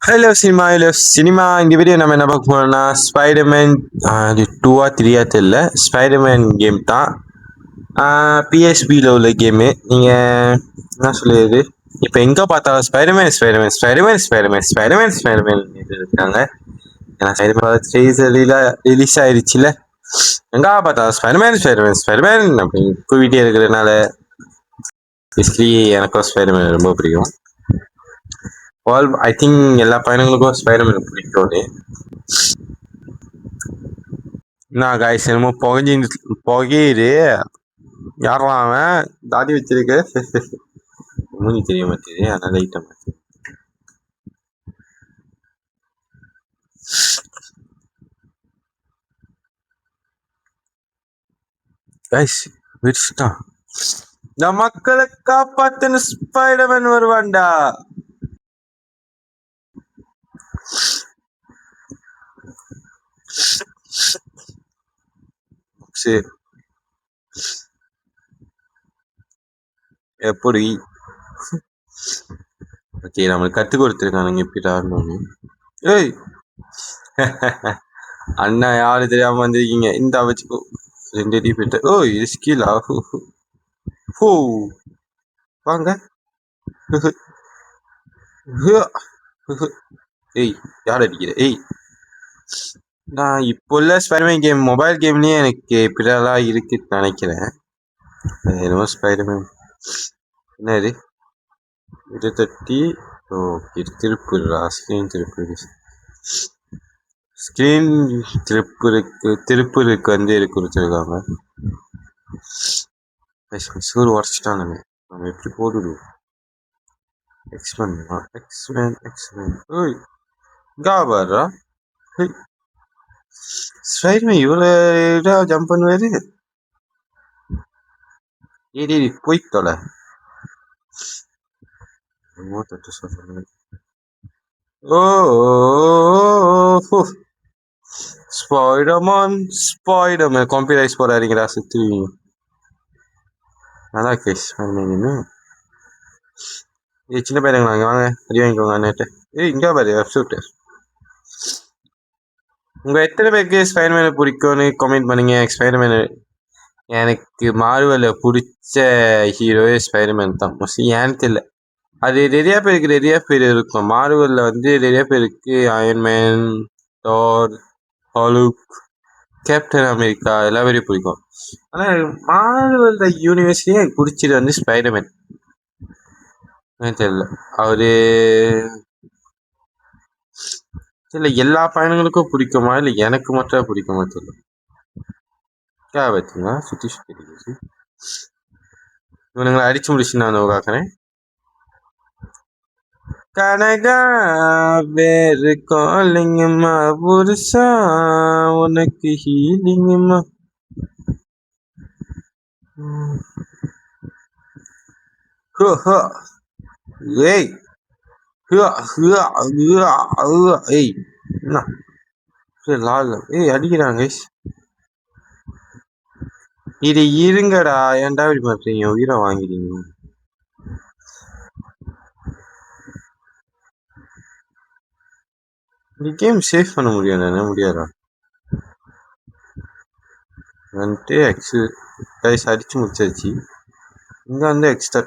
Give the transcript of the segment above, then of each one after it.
Hello cinema இந்த video நம்ம என்ன பார்க்க போறோம்னா ஸ்பைடர்மேன் அது 2ஆ 3ஆ தெரியல ஸ்பைடர்மேன் கேம் தான். பிஎஸ்பியில் உள்ள கேமு. நீங்கள் என்ன சொல்லுது இப்போ எங்கே பார்த்தாலும் Spiderman Spiderman Spiderman Spiderman Spiderman Spiderman இருக்காங்க. ஏன்னா ஸ்பைடர்மேன் ட்ரெய்லர் ரிலீஸ் ஆயிடுச்சுல, எங்கே பார்த்தாலும் ஸ்பைடர்மேன் ஸ்பைடர்மேன் ஸ்பைடர்மேன் அப்படின்னு கூவிட்டே இருக்கிறதுனால பேசிக்கலி எனக்கும் ஸ்பைடர்மேன் ரொம்ப பிடிக்கும். ஐ திங்க் எல்லா பையனுங்களுக்கும் ஸ்பைடர்மேன் பிடிக்கும். நான் காய்ஸ் என்னமோ புகையுது. யாரெல்லாம் அவன் தாடி வச்சிருக்கு? மூஞ்சி தெரிய மாட்டேது, அதனால லைட்டா மாட்டேது. காய்ஸ் விரிச்சுட்டான். இந்த மக்களை காப்பாத்துன்னு ஸ்பைடர்மேன் வருவான்டா. சரி எப்படி ஓகே, நம்மளுக்கு கற்றுக் கொடுத்துருக்கானுங்க எப்படி ஆடணும்னு. ஏய் அண்ணா யாரு தெரியாம வந்திருக்கீங்க, இந்த வச்சுக்கோ 2 அடி போயிட்டு. ஓ இது ஸ்கீலா? ஹோ வாங்க. ஏய் யார் அடிக்கிற? ஏய் நான் இப்போ உள்ள ஸ்பைடர்மேன் கேம் மொபைல் கேம்லயே எனக்கு இப்படிலாம் இருக்குன்னு நினைக்கிறேன். என்னமோ ஸ்பைடர்மேன் என்னது இது தட்டி ஓகே திருப்புறா ஸ்க்ரீன் திருப்புருக்கு வந்து இது கொடுத்துருக்காங்க. சூர் உடச்சிட்டானுங்க, நம்ம எப்படி போட்டுடுவோம்? எக்ஸ்மேன் ஓய் இங்கா பாடுறா. ஸ்பைடர்மேன் இவ்வளோ இதாக ஜம்ப் பண்ணுவாரு. ஏடி போய் தொலை. ஓ ஸ்பைடர்மேன் கம்ப்யூட்டரைஸ் போடாதீங்கடா, சுத்துவீங்க. நல்லா கேஸ் ஏய் சின்ன பையனுங்களா அங்கே வாங்க, அடி வாங்கிக்கோங்க அண்ணேட்டு. ஏய் இங்கே பாரு வெப்சூட்டு. உங்கள் எத்தனை பேருக்கு ஸ்பைடர்மேனை பிடிக்கும்னு கமெண்ட் பண்ணுங்க. ஸ்பைடர்மேனு எனக்கு மார்வலில் பிடிச்ச ஹீரோவே ஸ்பைடர்மேன் தான் மோஸ்ட்லி. ஏன்னு தெரியல, அது நிறைய பேர் இருக்கும். மார்வலில் வந்து நிறைய பேருக்கு அயன்மேன், தார், ஹாலுக், கேப்டன் அமெரிக்கா எல்லா பேரையும் பிடிக்கும். ஆனால் மார்வல் யூனிவர்ஸ்லேயே எனக்கு பிடிச்சது வந்து ஸ்பைடர்மேன். தெரியல அவரு இல்லை எல்லா பயணங்களுக்கும் பிடிக்குமா இல்லை எனக்கு மட்டும் பிடிக்குமா தெரியல. பார்த்தீங்களா சுற்றி இவனுங்களை அடிச்சு முடிச்சு நான் பார்க்குறேன். கனகா வேறு காலிங்கம்மா புருஷா உனக்கு ஹீலிங்கம்மா. ஏய் ஏய் என்ன ஏய் அடிக்கிறாங்க. இது இருங்கடா, ஏன்டா இப்படி பண்றீங்க? உயிரை வாங்கிறீங்க. இந்த கேம் சேவ் பண்ண முடியும் என்ன முடியாதா? வந்துட்டு கைஸ் அடிச்சு முடிச்சாச்சு. இங்க வந்து எக்ஸ்ட்ரா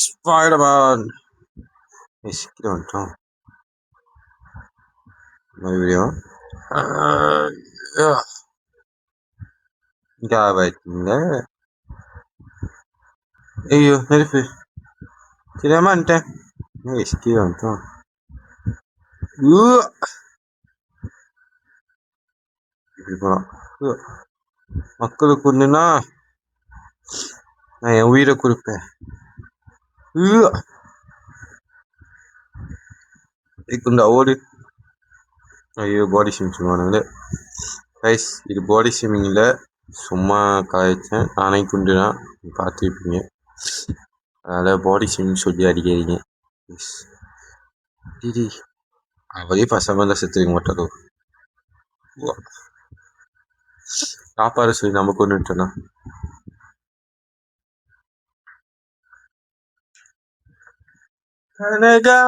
ஸ்பைடர்மேன் வந்துட்டோம் மறுபடியும். இங்க ஆவாய்க்குங்க. ஐயோ நெருப்பு தெரியாம வந்துட்டேன். கீழே வந்துட்டோம். இப்படி போலாம். மக்களுக்கு ஒண்ணுன்னா நான் என் உயிரை கொடுப்பேன். குண்டா ஓடு. ஐயோ பாடி ஷேமிங் சொல்லுவானுங்களே கைஸ், இது பாடி ஷேமிங் இல்லை, சும்மா காய்ச்சேன். நானே குண்டு தான் பார்த்துருப்பீங்க, அதனால் பாடி ஷேமிங் சொல்லி அடிக்கிறீங்க. அவரே பசங்க தான் செத்துருக்க மாட்டாரோ? சாப்பாடு சொல்லி நம்ம கொண்டுட்டோன்னா அனகா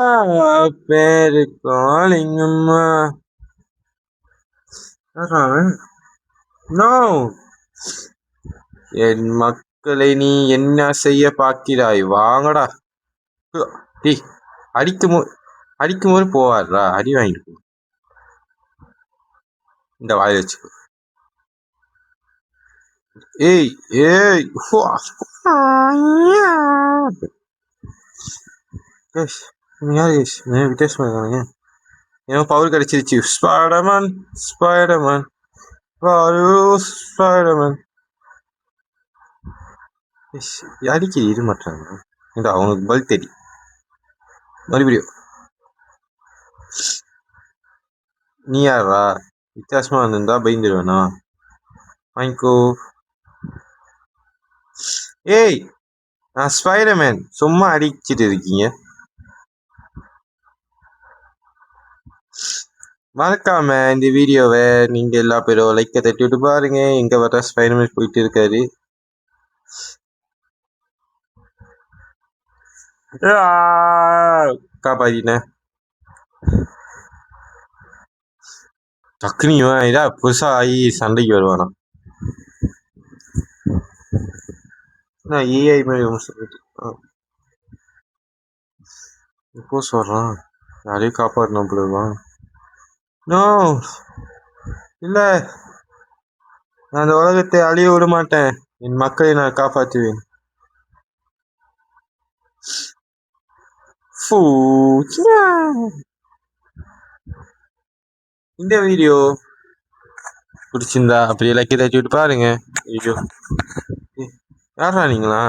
பேரு காலிங்கம்மா. நோ, என் மக்களை நீ என்ன செய்ய பார்க்கிறாய்? வாங்கடா. டேய், அடிக்கும்போது போவாரா? அடி வாங்கிட்டு போ. இந்த வாயை வச்சுக்கோ. ஏய் ஏய் வித்தியாசமா ஏன்னா பவர் கிடைச்சிருச்சு. ஸ்பைடர்மேன் ஸ்பைடர்மேன் ஸ்பைடர்மேன் அடிக்க இது மாட்டாங்க. அவனுக்கு பல் தெரி மறுபடியும் நீ யாரா? வித்தியாசமா வந்திருந்தா பயந்துருவேனா? வாங்கிக்கோ. ஏய், நான் ஸ்பைடர்மேன். சும்மா அடிச்சிட்டு இருக்கீங்க. மறக்காம இந்த வீடியோவை நீங்க எல்லா பேரும் லைக்கை தட்டி விட்டு பாருங்க. எங்க வர ஸ்பைடர்மேன் போயிட்டு இருக்காரு. காப்பாத்தினேன். டக்குனு இவன் இதா புதுசா ஆகி சண்டைக்கு வருவானா? ஏஐ மாதிரி சொல்லிட்டு இப்போ சொல்றான். யாரையும் காப்பாற்றணும் போடுவான். நோ, இல்ல, நான் அந்த உலகத்தை அழிய விட மாட்டேன். என் மக்களை நான் காப்பாற்றுவேன். இந்த வீடியோ பிடிச்சிருந்தா அப்படியே லைக் தட்டி விட்டு பாருங்க. ஐயோ, யாரா நீங்களா?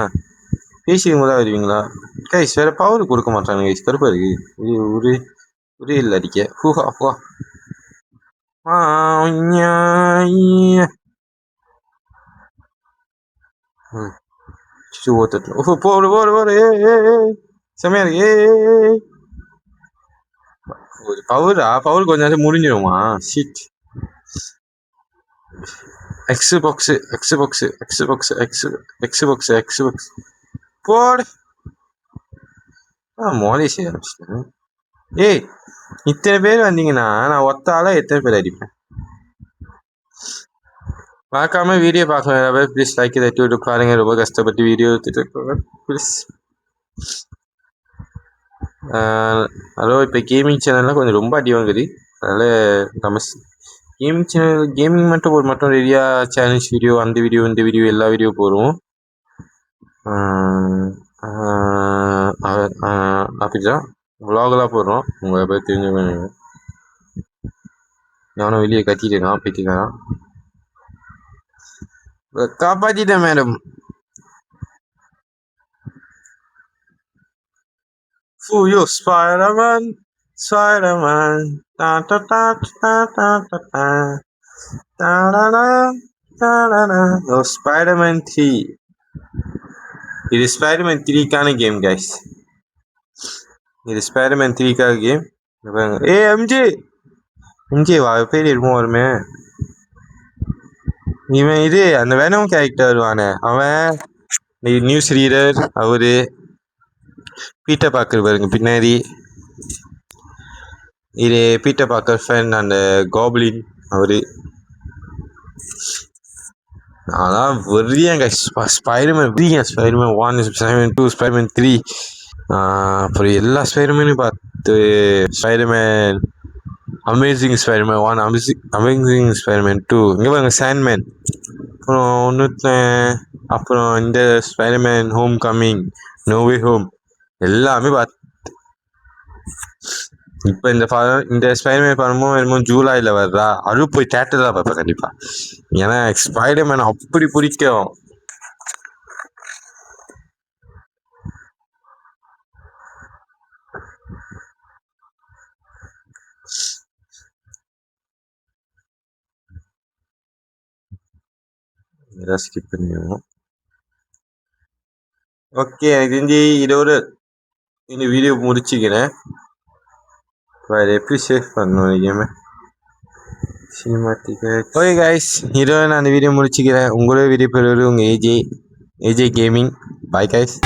பேசிக்கும் போதா வருவீங்களா? கைஸ் வேற பவர் கொடுக்க மாட்டாங்க கைஸ். கருப்பா இருக்கு. ஒரு ஒரு இல்லை அடிக்க. ஹூஹா ஹூஹா. போடு போடு போடு. செமையா இருக்கு. பவர் கொஞ்ச நேரம் முடிஞ்சிருமா? Shit. Xbox Xbox Xbox X Xbox Xbox போடு. மோதி செய்ய ஆரம்பிச்சிட்டேன். ஏய், இத்தனை பேர் வந்தீங்கன்னா நான் ஒத்தால எத்தனை பேர் அடிப்பேன்? பார்க்காம வீடியோ பார்க்கலாம். ப்ளீஸ் லைக் தட்டி விட்டு பாருங்க. ரொம்ப கஷ்டப்பட்டு வீடியோ எடுத்துட்டு ப்ளீஸ். ஹலோ, இப்போ கேமிங் சேனல்லாம் கொஞ்சம் ரொம்ப அடி வாங்குது. அதனால் நம்ம கேமிங் சேனல் கேமிங் மட்டும் ரெடியா சேலஞ்ச் வீடியோ, அந்த வீடியோ, இந்த வீடியோ, எல்லா வீடியோ போடுவோம். அப்படிதான் விலாகெல்லாம் போடுறோம். உங்களை போய் தெரிஞ்சுக்கணும். நானும் வெளியே கத்திட்டு இருக்கான், பேத்திக்கான். காப்பாத்திட்டேன் madam. Yo, Spider-Man, Spider-Man, ta ta ta ta ta ta ta ta da da da da da. Oh, Spider-Man 3. இது Spider-Man 3க்கான கேம் கைஸ். இது Spider-Man 3க்கான கேம். எம்ஜே வா, பேர் இருக்கும் வருமே. இவன் இது அந்த வேணும் கேரக்டர் வருவானே அவன். நியூஸ் ரீடர் அவரு. பீட்டர் பார்க்கர் பாருங்க பின்னாடி. இது பீட்டர் பார்க்கர் ஃபேன். அந்த கோப்ளின் அவரு. அதான் வெறியாங்க ஸ்பைடர்மேன். ஸ்பைடர்மேன் 1, ஸ்பைடர்மேன் 2, ஸ்பைடர்மேன் 3, அப்புறம் எல்லா ஸ்பைடர்மேனையும் பார்த்து. Spiderman amazing Spiderman 1, amazing Spiderman 2. இங்கே பாருங்க சாண்ட்மேன். அப்புறம் இந்த ஸ்பைடர்மேன் ஹோம் கம்மிங், நோவே ஹோம் எல்லாமே பார்த்து. இப்போ இந்த ஸ்பைடர்மேன் படமும் என்னமோ ஜூலைல வர்றா. அதுவும் போய் தேட்டர் தான் பார்ப்பேன் கண்டிப்பா. ஏன்னா ஸ்பைடர்மேன் அப்படி பிடிக்கும். ஸ்கிப் பண்ணிடுவோம். ஓகே, எனக்கு தெரிஞ்சு இதோட இந்த வீடியோ முடிச்சுக்கிறேன். வேறு எப்படி சேவ் பண்ணணும் கேமு சினிமாட்டிக்கு. ஓகே கைஸ், இதோட நான் அந்த வீடியோ முடிச்சுக்கிறேன். உங்களோட வீடியோ பெறுவது உங்கள் ஏஜே கேமிங். Bye guys.